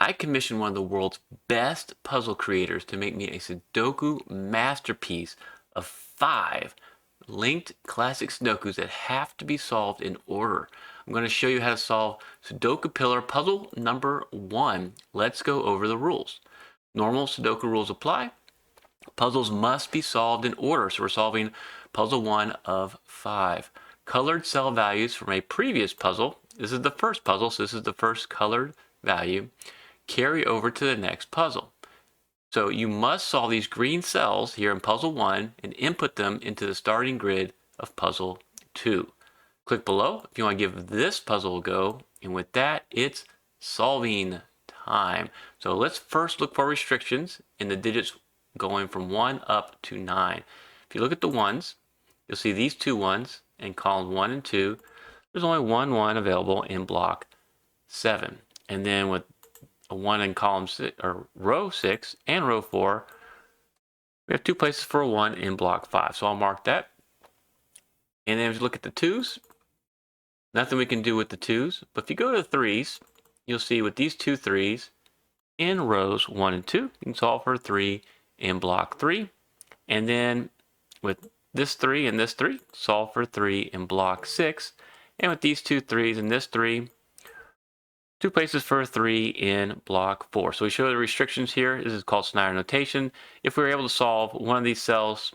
I commissioned one of the world's best puzzle creators to make me a Sudoku masterpiece of 5 linked classic Sudokus that have to be solved in order. I'm going to show you how to solve Sudoku Pillar puzzle number 1. Let's go over the rules. Normal Sudoku rules apply. Puzzles must be solved in order, so we're solving puzzle 1 of 5. Colored cell values from a previous puzzle. This is the first puzzle, so this is the first colored value. Carry over to the next puzzle. So you must solve these green cells here in puzzle 1 and input them into the starting grid of puzzle 2. Click below if you want to give this puzzle a go, and with that, it's solving time. So let's first look for restrictions in the digits going from 1 up to 9. If you look at the ones, you'll see these two ones in column 1 and 2. There's only one 1 available in block 7. And then with a 1 in column 6 or row 6 and row 4, we have 2 places for a 1 in block 5. So I'll mark that. And then if you look at the 2s, nothing we can do with the 2s. But if you go to the 3s, you'll see with these 2 3s in rows 1 and 2, you can solve for 3 in block 3. And then with this 3 and this 3, solve for 3 in block 6. And with these 2 3s and this 3, 2 places for a 3 in block 4. So we show the restrictions here. This is called Snyder notation. If we were able to solve one of these cells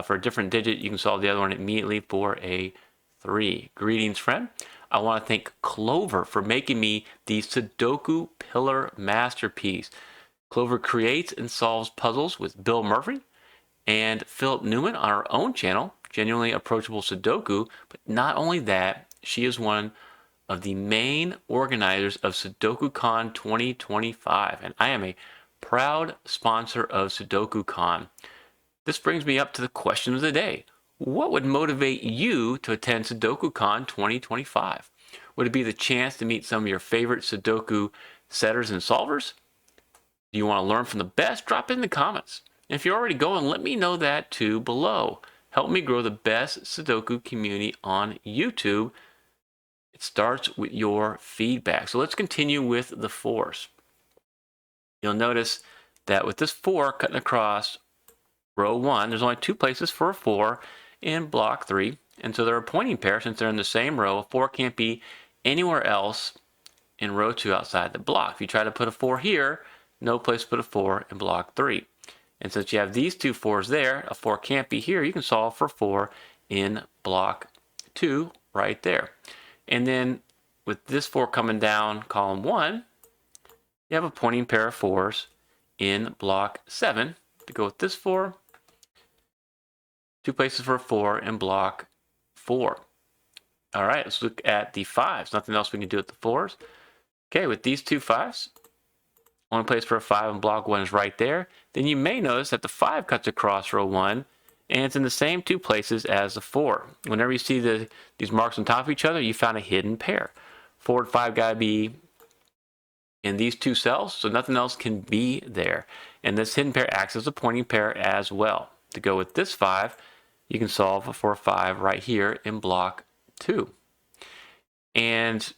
for a different digit, you can solve the other one immediately for a 3. Greetings, friend. I want to thank Clover for making me the Sudoku Pillar masterpiece. Clover creates and solves puzzles with Bill Murphy and Philip Newman on our own channel, Genuinely Approachable Sudoku. But not only that, she is one of the main organizers of SudokuCon 2025, and I am a proud sponsor of SudokuCon. This brings me up to the question of the day. What would motivate you to attend SudokuCon 2025? Would it be the chance to meet some of your favorite Sudoku setters and solvers? Do you want to learn from the best? Drop it in the comments. And if you're already going, let me know that too below. Help me grow the best Sudoku community on YouTube. It starts with your feedback. So let's continue with the 4s. You'll notice that with this 4 cutting across row 1, there's only 2 places for a 4 in block 3. And so they're a pointing pair since they're in the same row. A 4 can't be anywhere else in row 2 outside the block. If you try to put a 4 here, no place to put a 4 in block 3. And since you have these 2 4s there, a 4 can't be here. You can solve for 4 in block 2 right there. And then with this 4 coming down column 1, you have a pointing pair of 4s in block 7 to go with this 4. 2 places for a 4 in block 4. All right, let's look at the 5s. Nothing else we can do with the 4s. Okay, with these 2 5s, only place for a 5 in block 1 is right there. Then you may notice that the 5 cuts across row 1, and it's in the same 2 places as the 4. Whenever you see these marks on top of each other, you found a hidden pair. 4 and 5 got to be in these 2 cells, so nothing else can be there. And this hidden pair acts as a pointing pair as well. To go with this 5, you can solve for a 5 right here in block 2. And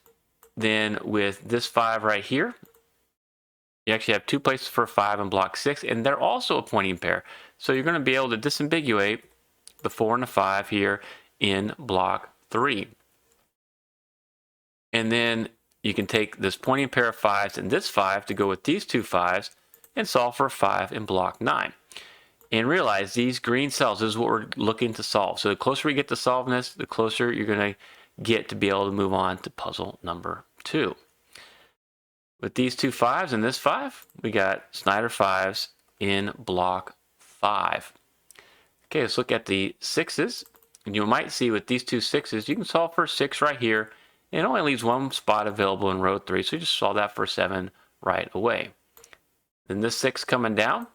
then with this 5 right here, you actually have 2 places for a 5 in block 6, and they're also a pointing pair. So you're going to be able to disambiguate the 4 and the 5 here in block 3. And then you can take this pointing pair of 5s and this 5 to go with these 2 5s and solve for a 5 in block 9. And realize these green cells, this is what we're looking to solve. So the closer we get to solving this, the closer you're going to get to be able to move on to puzzle number 2. With these 2 5s and this 5, we got Snyder 5s in block 5. Okay, let's look at the 6s. And you might see with these 2 6s, you can solve for a 6 right here. And it only leaves 1 spot available in row 3, so you just solve that for a 7 right away. Then this 6 coming down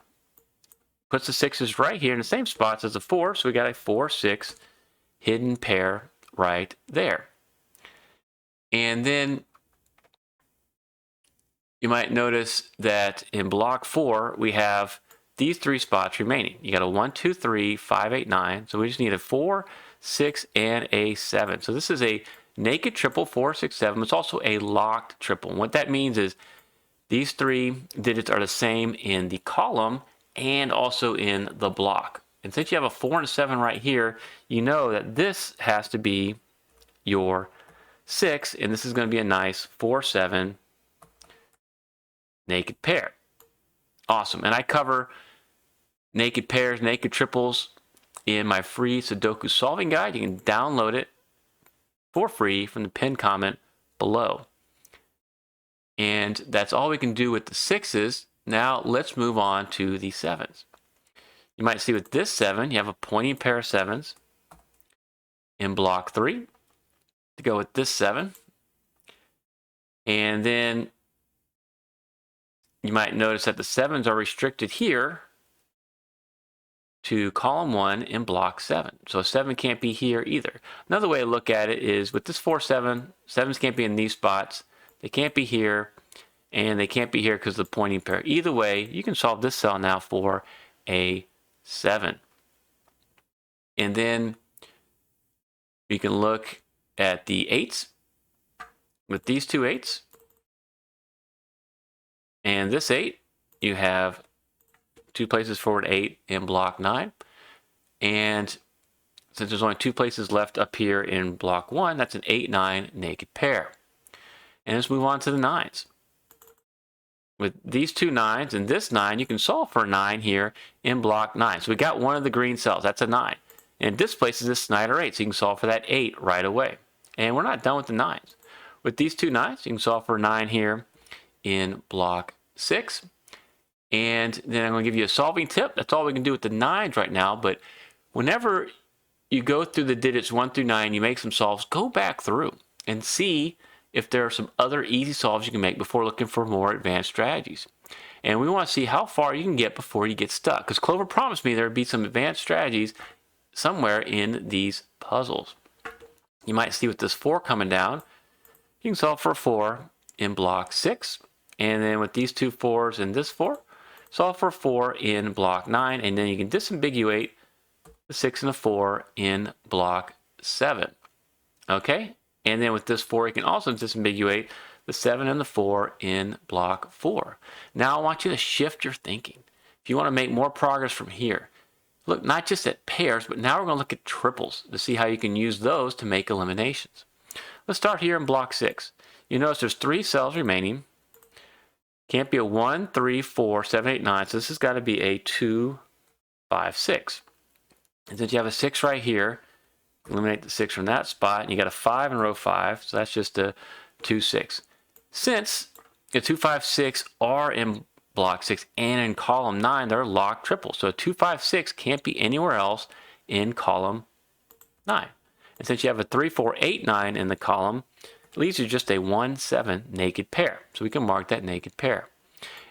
puts the 6s right here in the same spots as the 4, so we got a 4 6 hidden pair right there. And then you might notice that in block 4, we have these 3 spots remaining. You got a 1, 2, 3, 5, 8, 9. So we just need a 4, 6, and a 7. So this is a naked triple 4, 6, 7. It's also a locked triple. And what that means is These 3 digits are the same in the column and also in the block. And since you have a 4 and a 7 right here, you know that this has to be your 6, and this is going to be a nice 4-7 naked pair. Awesome. And I cover naked pairs, naked triples in my free Sudoku solving guide. You can download it for free from the pinned comment below. And that's all we can do with the 6s. Now let's move on to the 7s. You might see with this 7, you have a pointing pair of 7s in block 3 to go with this 7. And then you might notice that the 7s are restricted here to column 1 in block 7. So a 7 can't be here either. Another way to look at it is with this 4-7, 7s can't be in these spots. They can't be here, and they can't be here because of the pointing pair. Either way, you can solve this cell now for a 7. And then you can look at the 8s with these 2 8s. And this 8, you have 2 places forward 8 in block 9. And since there's only 2 places left up here in block 1, that's an 8-9 naked pair. And let's move on to the 9s. With these 2 9s and this 9, you can solve for a 9 here in block 9. So we got one of the green cells. That's a 9. And it displaces this Snyder 8, so you can solve for that 8 right away. And we're not done with the 9s. With these 2 9s, you can solve for a 9 here in block 6. And then I'm going to give you a solving tip. That's all we can do with the 9s right now. But whenever you go through the digits 1 through 9, you make some solves, go back through and see if there are some other easy solves you can make before looking for more advanced strategies. And we want to see how far you can get before you get stuck. Because Clover promised me there would be some advanced strategies somewhere in these puzzles. You might see with this 4 coming down, you can solve for a 4 in block 6. And then with these 2 4s and this 4, solve for 4 in block 9. And then you can disambiguate the 6 and the 4 in block 7. Okay? And then with this 4, you can also disambiguate the 7 and the 4 in block 4. Now I want you to shift your thinking. If you want to make more progress from here, look not just at pairs, but now we're going to look at triples to see how you can use those to make eliminations. Let's start here in block 6. You notice there's 3 cells remaining. Can't be a 1, 3, 4, 7, 8, 9. So this has got to be a 2, 5, 6. And since you have a 6 right here, eliminate the 6 from that spot, and you got a 5 in row 5, so that's just a 2, 6. Since the 2, 5, 6 are in block 6 and in column 9, they're locked triples. So a 2, 5, 6 can't be anywhere else in column 9. And since you have a 3, 4, 8, 9 in the column, it leaves you just a 1, 7 naked pair. So we can mark that naked pair.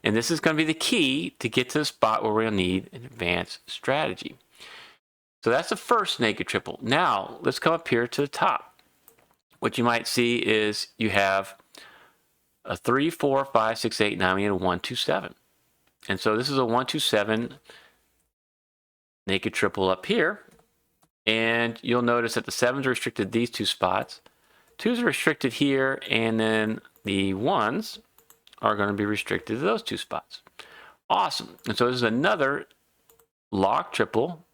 And this is going to be the key to get to the spot where we're going to need an advanced strategy. So that's the first naked triple. Now, let's come up here to the top. What you might see is you have a 3, 4, 5, 6, 8, 9, we need a 1, 2, 7. And so this is a 1, 2, 7 naked triple up here. And you'll notice that the 7s are restricted to these 2 spots. 2s are restricted here, and then the 1s are going to be restricted to those 2 spots. Awesome. And so this is another locked triple,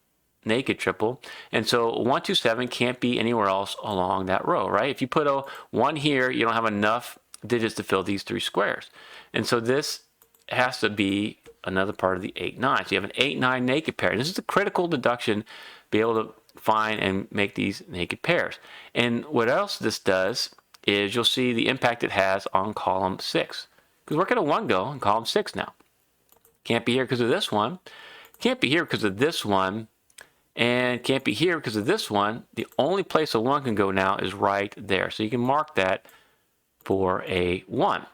naked triple. And so 1, 2, 7 can't be anywhere else along that row, right? If you put a 1 here, you don't have enough digits to fill these 3 squares. And so this has to be another part of the 8, 9. So you have an 8, 9 naked pair. And this is a critical deduction, be able to find and make these naked pairs. And what else this does is you'll see the impact it has on column 6. Because we're going to 1 go in column 6 now. Can't be here because of this one. Can't be here because of this one. And can't be here because of this one. The only place a 1 can go now is right there. So you can mark that for a 1.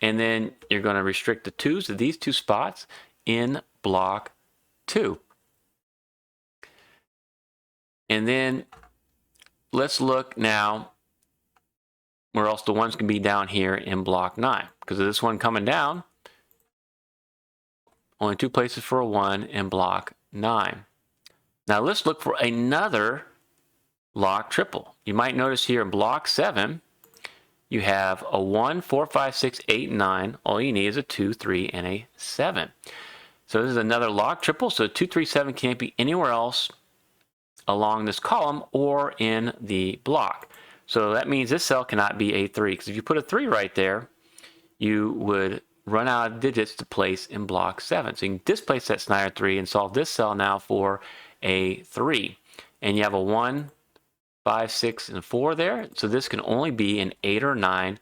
And then you're going to restrict the 2s to these 2 spots in block 2. And then let's look now where else the 1s can be down here in block 9. Because of this one coming down, only 2 places for a 1 in block 9. Now let's look for another locked triple. You might notice here in block 7, you have a 1, 4, 5, 6, 8, 9. All you need is a 2, 3, and a 7. So this is another log triple. So 2, 3, 7 can't be anywhere else along this column or in the block. So that means this cell cannot be a 3, because if you put a 3 right there, you would run out of digits to place in block 7. So you can displace that Snyder 3 and solve this cell now for a 3. And you have a 1, 5, 6, and 4 there. So this can only be an 8 or 9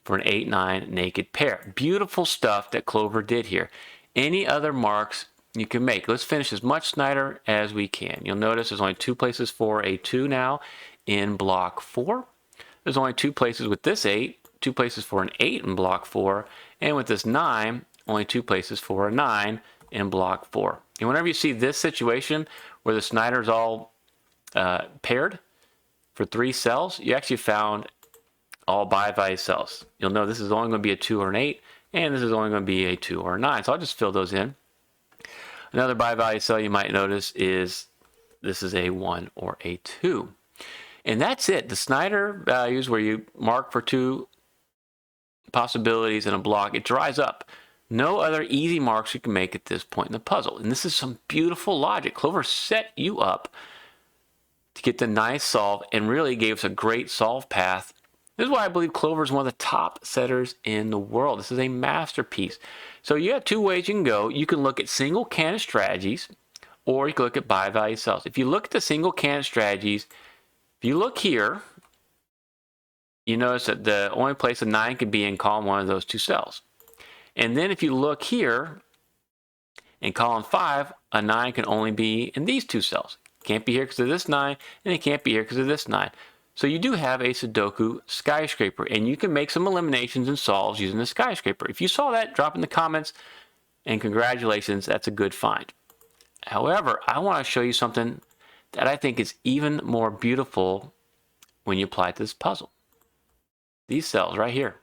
for an 8, 9 naked pair. Beautiful stuff that Clover did here. Any other marks you can make. Let's finish as much Snyder as we can. You'll notice there's only 2 places for a 2 now in block 4. There's only 2 places with this 8, 2 places for an 8 in block 4, and with this 9, only 2 places for a 9 in block 4. And whenever you see this situation where the Snyder's all paired for 3 cells, you actually found all bi-value cells. You'll know this is only going to be a 2 or an 8, and this is only going to be a 2 or a 9. So I'll just fill those in. Another bi-value cell you might notice is this is a 1 or a 2. And that's it. The Snyder values where you mark for 2 possibilities in a block, it dries up. No other easy marks you can make at this point in the puzzle. And this is some beautiful logic. Clover set you up to get the nice solve and really gave us a great solve path. This is why I believe Clover is one of the top setters in the world. This is a masterpiece. So you have 2 ways you can go. You can look at single candidate strategies, or you can look at bi-value cells. If you look at the single candidate strategies, if you look here, you notice that the only place a 9 could be in column 1 of those 2 cells. And then if you look here, in column 5, a 9 can only be in these 2 cells. It can't be here because of this 9, and it can't be here because of this 9. So you do have a Sudoku skyscraper, and you can make some eliminations and solves using the skyscraper. If you saw that, drop in the comments, and congratulations, that's a good find. However, I want to show you something that I think is even more beautiful when you apply it to this puzzle. These cells right here.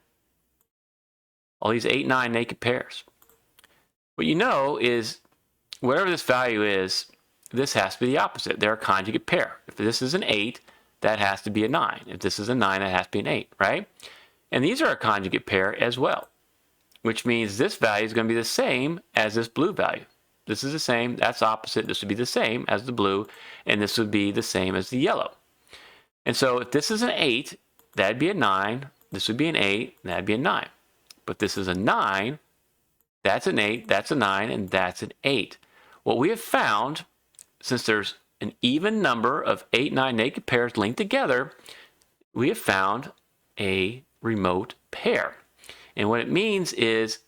All these 8, 9 naked pairs. What you know is, whatever this value is, this has to be the opposite. They're a conjugate pair. If this is an 8, that has to be a 9. If this is a 9, that has to be an 8, right? And these are a conjugate pair as well, which means this value is going to be the same as this blue value. This is the same, that's opposite. This would be the same as the blue, and this would be the same as the yellow. And so if this is an 8, that'd be a 9. This would be an 8, and that'd be a 9. But this is a 9, that's an 8, that's a 9, and that's an 8. What we have found, since there's an even number of 8, 9 naked pairs linked together, we have found a remote pair. And what it means is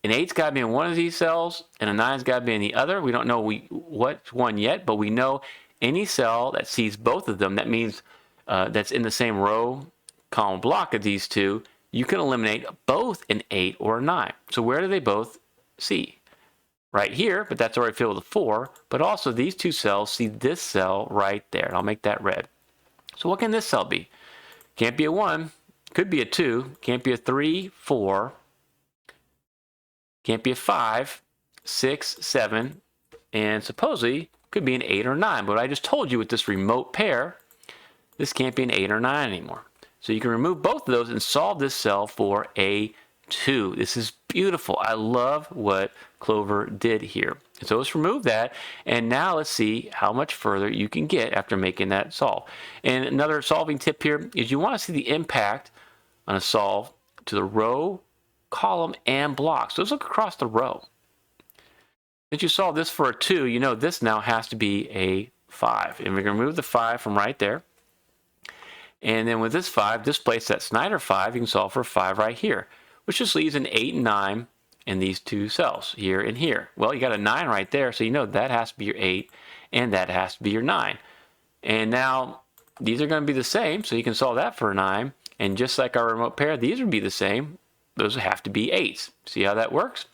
an 8's got to be in one of these cells, and a 9's got to be in the other. We don't know what one yet, but we know any cell that sees both of them, that means that's in the same row, column, block of these 2, you can eliminate both an 8 or a 9. So where do they both see? Right here, but that's already filled with a 4, but also these 2 cells see this cell right there, and I'll make that red. So what can this cell be? Can't be a 1, could be a 2, can't be a 3, 4, can't be a 5, 6, 7, and supposedly could be an 8 or 9. But I just told you with this remote pair, this can't be an 8 or 9 anymore. So you can remove both of those and solve this cell for a 2. This is beautiful. I love what Clover did here. And so let's remove that, and now let's see how much further you can get after making that solve. And another solving tip here is you want to see the impact on a solve to the row, column, and block. So let's look across the row. Since you solved this for a 2, you know this now has to be a 5. And we're going to remove the 5 from right there. And then with this 5, displace that Snyder 5, you can solve for a 5 right here, which just leaves an 8 and 9 in these 2 cells, here and here. Well, you got a 9 right there, so you know that has to be your 8, and that has to be your 9. And now, these are going to be the same, so you can solve that for a 9. And just like our remote pair, these would be the same. Those would have to be 8s. See how that works?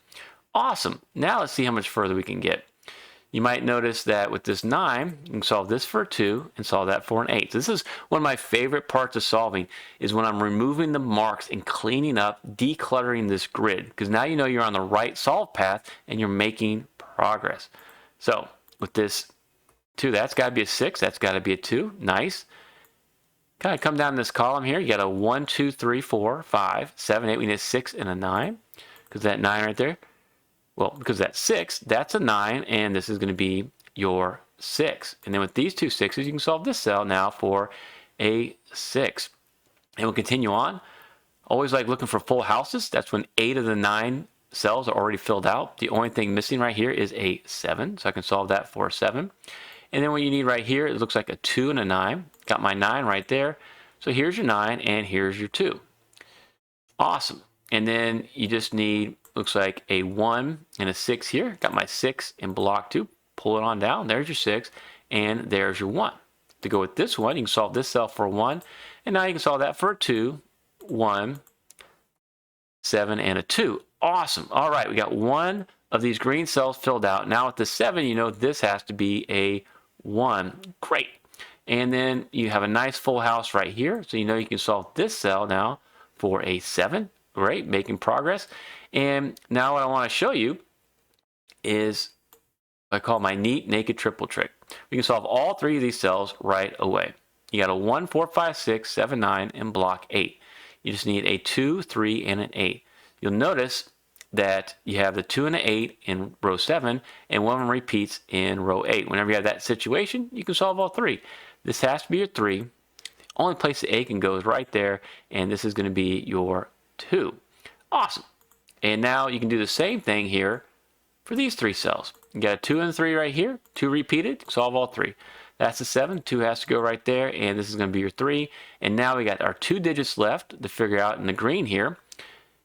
Awesome. Now let's see how much further we can get. You might notice that with this 9, you can solve this for a 2 and solve that for an 8. So this is one of my favorite parts of solving, is when I'm removing the marks and cleaning up, decluttering this grid. Because now you know you're on the right solve path and you're making progress. So with this 2, that's got to be a 6. That's got to be a 2. Nice. Kind of come down this column here. You got a 1, 2, 3, 4, 5, 7, 8. We need a 6 and a 9 because that 9 right there. Well, because that 6, that's a 9, and this is going to be your 6. And then with these two 6s, you can solve this cell now for a 6. And we'll continue on. Always like looking for full houses. That's when 8 of the 9 cells are already filled out. The only thing missing right here is a 7, so I can solve that for a 7. And then what you need right here, it looks like a 2 and a 9. Got my 9 right there. So here's your 9, and here's your 2. Awesome. And then you just need, looks like a 1 and a 6 here. Got my 6 in block 2. Pull it on down. There's your 6, and there's your 1. To go with this one, you can solve this cell for a 1, and now you can solve that for a 2, 1, 7, and a 2. Awesome. All right, we got one of these green cells filled out. Now with the 7, you know this has to be a 1. Great. And then you have a nice full house right here, so you know you can solve this cell now for a 7. Great, making progress. And now what I want to show you is what I call my neat naked triple trick. We can solve all 3 of these cells right away. You got a 1, 4, 5, 6, 7, 9 in block 8. You just need a 2, 3, and an 8. You'll notice that you have the 2 and the 8 in row 7, and one of them repeats in row 8. Whenever you have that situation, you can solve all 3. This has to be your 3. The only place the 8 can go is right there, and this is going to be your 2. Awesome. And now you can do the same thing here for these 3 cells. You got a 2 and a 3 right here, 2 repeated, solve all 3. That's the 7, 2 has to go right there, and this is going to be your 3. And now we got our 2 digits left to figure out in the green here.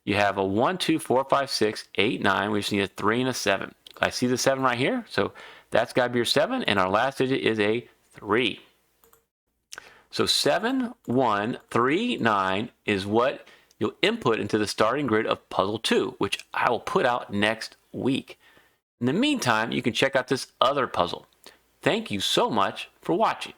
You have a 1, 2, 4, 5, 6, 8, 9. We just need a 3 and a 7. I see the 7 right here, so that's got to be your 7, and our last digit is a 3. So 7, 1, 3, 9 is what you'll input into the starting grid of Puzzle 2, which I will put out next week. In the meantime, you can check out this other puzzle. Thank you so much for watching.